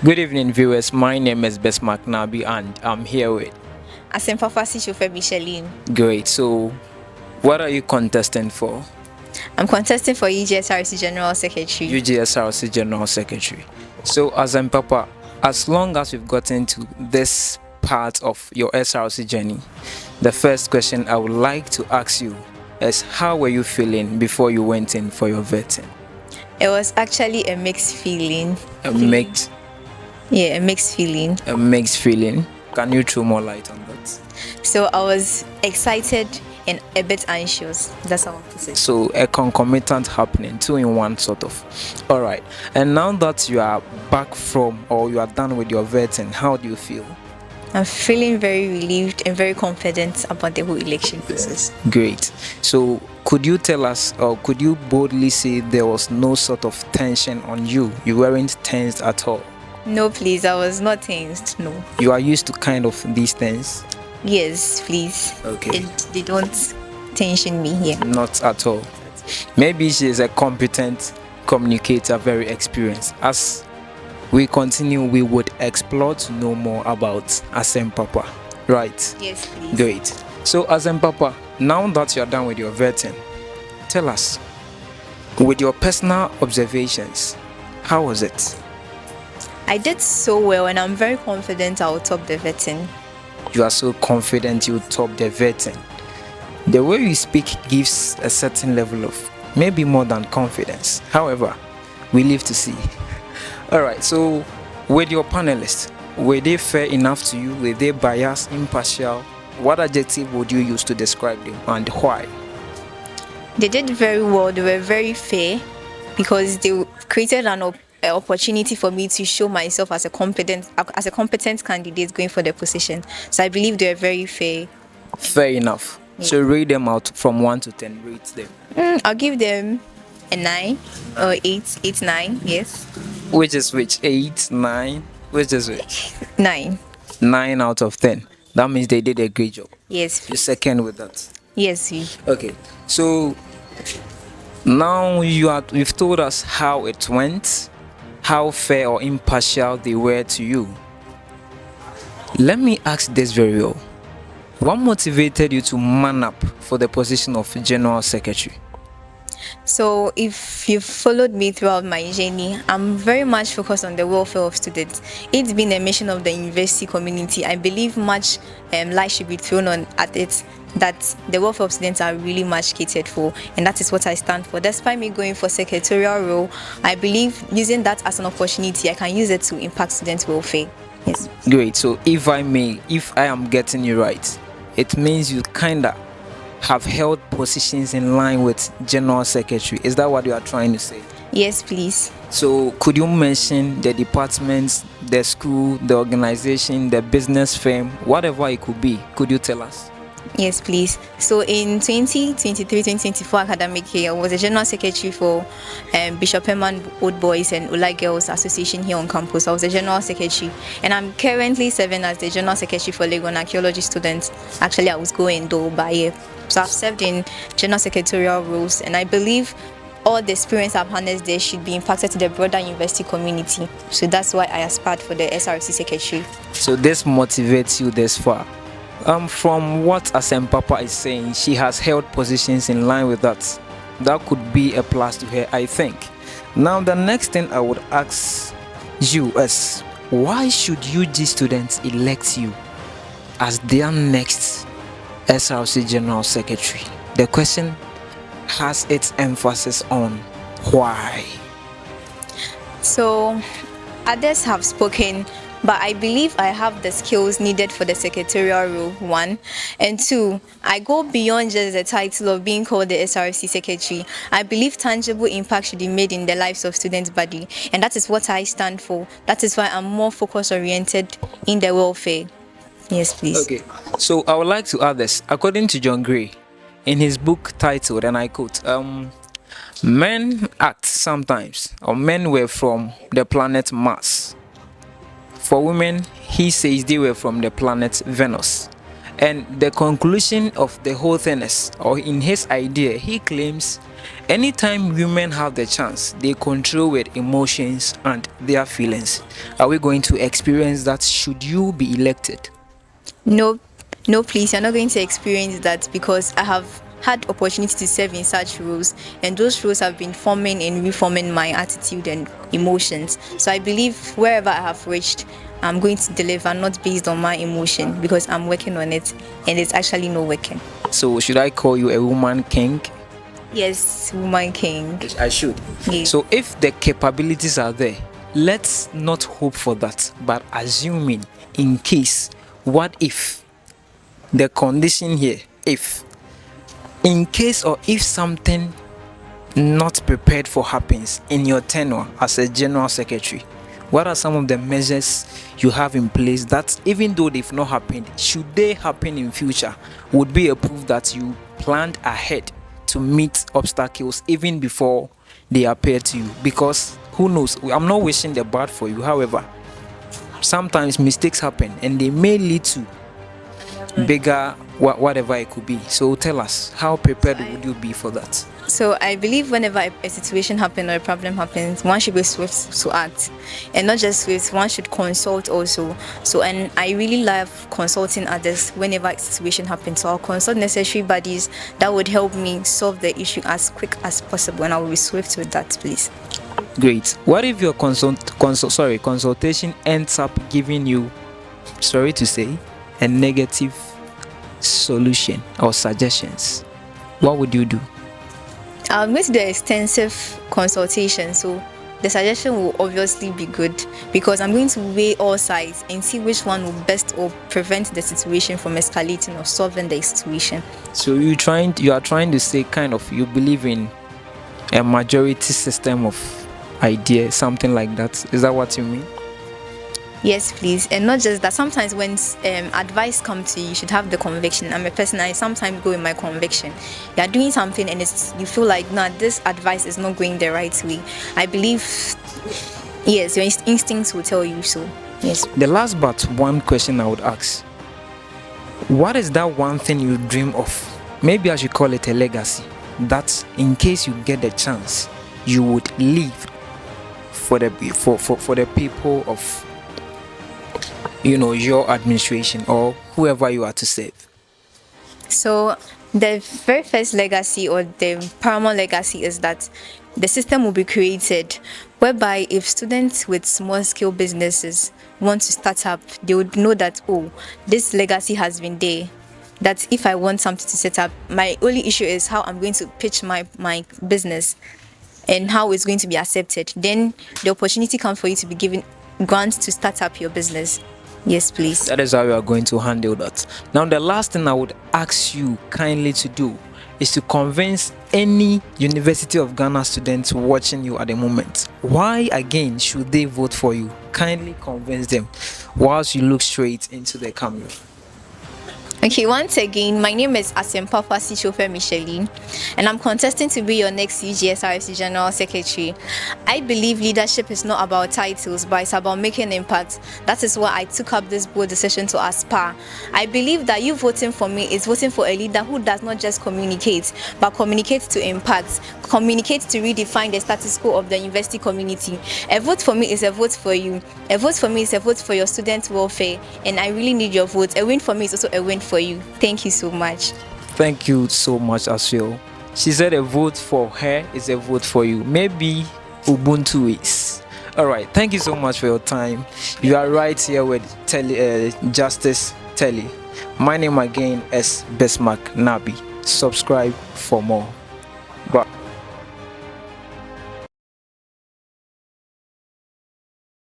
Good evening, viewers. My name is Besmark Nabi, and I'm here with Asempapa Micheline. Great. So, what are you contesting for? I'm contesting for UGSRC General Secretary. UGSRC General Secretary. So, Asempapa, as long as we've gotten to this part of your SRC journey, the first question I would like to ask you is, how were you feeling before you went in for your vetting? It was actually a mixed feeling. A mixed feeling. A mixed feeling. Can you throw more light on that? So I was excited and a bit anxious. That's how I want to say. So a concomitant happening, two in one sort of. All right. And now that you are back from, or you are done with your vetting, how do you feel? I'm feeling very relieved and very confident about the whole election process. Great. So could you tell us, or could you boldly say there was no sort of tension on you? You weren't tensed at all? No, please. I was not tensed. No. You are used to kind of these things? Yes, please. Okay. They don't tension me here. Not at all. Maybe she is a competent communicator, very experienced. As we continue, we would explore to know more about Asempapa. Right? Yes, please. Great. So, Asempapa, now that you are done with your vetting, tell us, with your personal observations, how was it? I did so well, and I'm very confident I will top the vetting. You are so confident you top the vetting. The way you speak gives a certain level of maybe more than confidence. However, we live to see. Alright, so with your panelists, were they fair enough to you? Were they biased, impartial? What adjective would you use to describe them, and why? They did very well. They were very fair because they created an opportunity for me to show myself as a competent candidate going for the position. So I believe they are very fair. Fair enough. Yeah. So rate them out from 1 to 10. Rate them. I'll give them a 9 or 8, 9. Yes. Which is which? 8, 9. Which is which? 9. 9 out of 10. That means they did a great job. Yes. You're second with that. Yes. Okay. So now you've told us how it went, how fair or impartial they were to you. Let me ask this very well. What motivated you to man up for the position of General Secretary? So if you've followed me throughout my journey, I'm very much focused on the welfare of students. It's been a mission of the university community. I believe much light should be thrown on at it, that the welfare of students are really much catered for, and that is what I stand for. Despite me going for secretarial role, I believe using that as an opportunity, I can use it to impact students' welfare. Yes. Great. So if I am getting you right, it means you kinda have held positions in line with General Secretary. Is that what you are trying to say? Yes, please. So could you mention the departments, the school, the organization, the business firm, whatever it could be? Could you tell us? Yes, please. So in 2023-2024 academic year, I was a General Secretary for Bishop Herman Old Boys and Ula Girls Association here on campus. I was a General Secretary, and I'm currently serving as the General Secretary for Legon Archaeology students. Actually, I was going though by year. So I've served in General Secretarial roles, and I believe all the experience I've harnessed there should be impacted to the broader university community. So that's why I aspired for the SRC Secretary. So this motivates you this far? From what Asempapa is saying, she has held positions in line with that. That could be a plus to her, I think. Now, the next thing I would ask you is, why should UG students elect you as their next SRC General Secretary? The question has its emphasis on why. So, others have spoken, but I believe I have the skills needed for the secretarial role, 1. And 2, I go beyond just the title of being called the SRC Secretary. I believe tangible impact should be made in the lives of students' body, and that is what I stand for. That is why I'm more focus-oriented in the welfare. Yes, please. Okay, so I would like to add this. According to John Gray, in his book titled, and I quote, men act sometimes, or men were from the planet Mars. For women, he says they were from the planet Venus. And the conclusion of the whole thing is, or in his idea, he claims anytime women have the chance, they control with emotions and their feelings. Are we going to experience that should you be elected? No, no, please, you're not going to experience that, because I have had opportunity to serve in such roles, and those roles have been forming and reforming my attitude and emotions. So I believe wherever I have reached, I'm going to deliver, not based on my emotion, because I'm working on it, and it's actually not working. So should I call you a woman king? Yes, woman king. I should. Yes. So if the capabilities are there, let's not hope for that, but assuming in case, what if the condition here, if in case or if something not prepared for happens in your tenure as a general secretary, what are some of the measures you have in place that, even though they've not happened, should they happen in future, would be a proof that you planned ahead to meet obstacles even before they appear to you? Because who knows, I'm not wishing the bad for you, however, sometimes mistakes happen and they may lead to bigger whatever it could be. So tell us, how prepared would you be for that? So I believe whenever a situation happens or a problem happens, one should be swift to act, and not just swift, one should consult also. So, and I really love consulting others whenever a situation happens. So I'll consult necessary bodies that would help me solve the issue as quick as possible, and I will be swift with that, please. Great. What if your consultation ends up giving you, sorry to say, a negative solution or suggestions? What would you do? I'm going to do extensive consultation, so the suggestion will obviously be good, because I'm going to weigh all sides and see which one will best or prevent the situation from escalating or solving the situation. So you are trying to say, kind of, you believe in a majority system of ideas, something like that. Is that what you mean? Yes, please. And not just that, sometimes when advice comes to you, you should have the conviction. I'm a person, I sometimes go in my conviction. You are doing something and you feel like, nah, this advice is not going the right way. I believe, yes, your instincts will tell you so. Yes. The last but one question I would ask, what is that one thing you dream of? Maybe I should call it a legacy, that in case you get the chance, you would leave for the people of, your administration or whoever you are to serve. So the very first legacy, or the paramount legacy, is that the system will be created whereby if students with small scale businesses want to start up, they would know that, oh, this legacy has been there. That if I want something to set up, my only issue is how I'm going to pitch my business and how it's going to be accepted. Then the opportunity comes for you to be given grants to start up your business. Yes, please. That is how you are going to handle that. Now, the last thing I would ask you kindly to do is to convince any University of Ghana students watching you at the moment. Why again should they vote for you? Kindly convince them whilst you look straight into the camera. Okay, once again, my name is Asempapa Micheline, and I'm contesting to be your next UGSRC General Secretary. I believe leadership is not about titles, but it's about making impact. That is why I took up this bold decision to aspire. I believe that you voting for me is voting for a leader who does not just communicate, but communicates to impact, communicates to redefine the status quo of the university community. A vote for me is a vote for you. A vote for me is a vote for your student welfare, and I really need your vote. A win for me is also a win for you. Thank you so much. Thank you so much, Asio. She said a vote for her is a vote for you. Maybe Ubuntu is. All right. Thank you so much for your time. You are right here with Justice Telly. My name again is Bismarck Nabi. Subscribe for more.